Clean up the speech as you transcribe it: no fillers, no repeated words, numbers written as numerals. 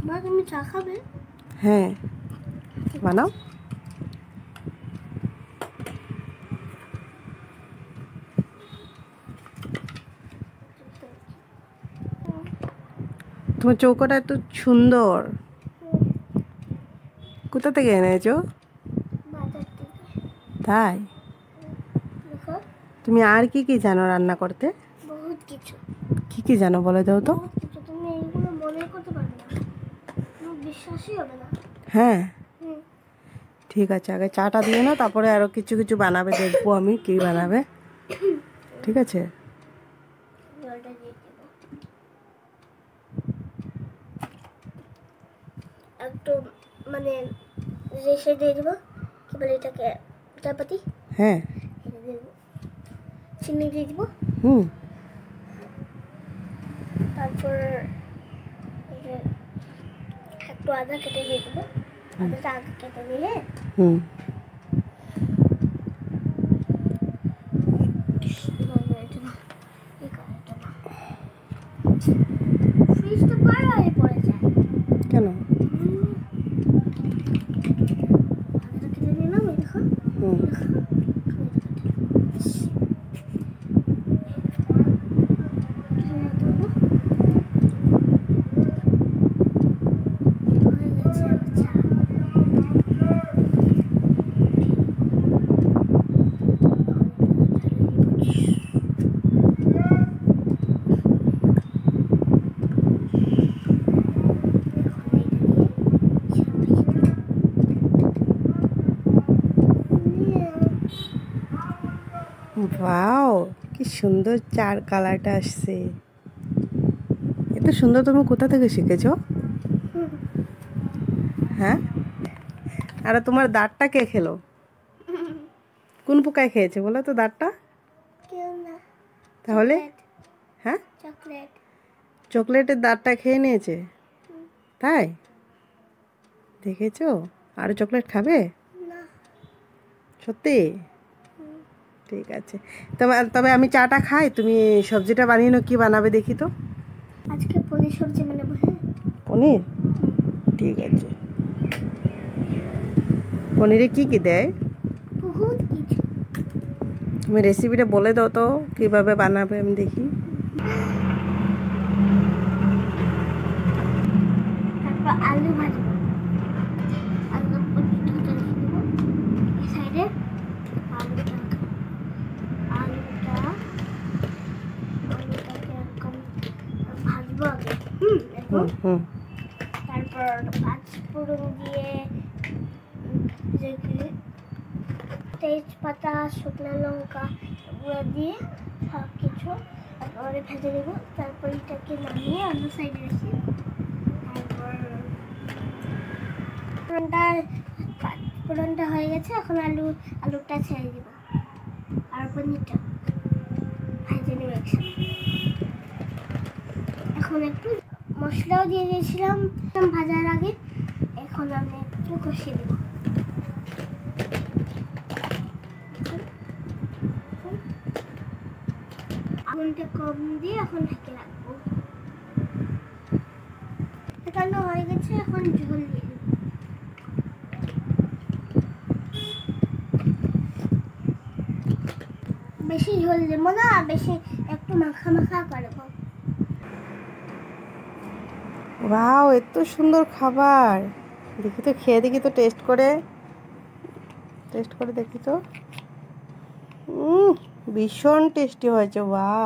মা তুমি চা খাবে? হ্যাঁ, বানাও। তোমার চৌকোটা এত সুন্দর, কোথা থেকে এনেছো? বাজার থেকে। তাই? দেখো তুমি আর কি কি জানো রান্না করতে? বহুত কিছু। কি কি জানো বলে দাও তো। বহুত কিছু, তুমি এইগুলো মনে করতে পারবে না, তোমার বিশ্বাসই হবে না। হ্যাঁ, হুম। ঠিক আছে, আগে চাটা দিয়ে নাও, তারপরে আরো কিছু কিছু বানাবে, দেখবো আমি কি বানাবে। ঠিক আছে। জলটা দিয়ে দেবো একটু, মানে রেসে দিয়ে দেবো, কি বলে এটাকে, চাপাতি। হ্যাঁ। এটা দিয়ে দেবো, চিনি দিয়ে দেবো, হুম। তারপর এই যে একটু আদা কেটে দিয়ে দেবো, আদাটা আগে কেটে দিয়ে। হুম। ফ্রিজটা বার হয়ে পড়ে যায় কেন? আদাটা কেটে নিলাম, এই দেখো। হুম। ওয়াও, কি সুন্দর চার কালারটা আসছে। এত সুন্দর তুমি কোথা থেকে শিখেছো? হ্যাঁ, আর তোমার দাঁতটা কে খেলো? কোন পোকায় খেয়েছে বলো তো দাঁতটা? কেউ না। তাহলে? হ্যাঁ, চকলেট। চকলেটের দাঁতটা খেয়ে নিয়েছে। তাই? দেখেছো? আরো চকলেট খাবে? না। সত্যি? ঠিক আছে, তবে তবে আমি চাটা খাই, তুমি সবজিটা বানিয়ে নাও, কি বানাবে দেখি তো। আজকে পনির সবজি বানাবো। হ্যাঁ, পনির? ঠিক আছে। পনিরে কি কি দেয়? বহুত কিছু। তুমি রেসিপিটা বলে দাও তো, কিভাবে বানাবে আমি দেখি। তারপর আলু ভাজবো, আলু রেখে দেবো এই সাইডে। আলুটা আলুটা আলুটাকে এরকম ভাজবো আগে। এরকম। হুম। তারপর পাঁচ ফোড়ন দিয়ে তেজপাতা, শুকনো লঙ্কা এগুলো দিয়ে সব কিছু তারপরে ভেজে দেবো। তারপর এটাকে নামিয়ে অন্য সাইডে রেখে, তারপর ফোড়নটা হয়ে গেছে, এখন আলুটা ছেড়ে দেবো আর পনিরটা ভেজে নেবো একসাথে। এখন একটু মশলাও দিয়ে দিয়েছিলাম ভাজার আগে, এখন আমি একটু কষিয়ে দেবো। আগুনটা কম দিয়ে এখন ঢেকে রাখবো। এখানে হয়ে গেছে, এখন ঝোল দিয়ে দেবো। বেশি ঝোল দেবো না, বেশি একটু মাখা মাখা করবো। ওয়াও, এত সুন্দর খাবার। দেখি তো, খেয়ে দেখি তো, টেস্ট করে দেখি তো। ভীষণ টেস্টি হয়েছে। ওয়াও।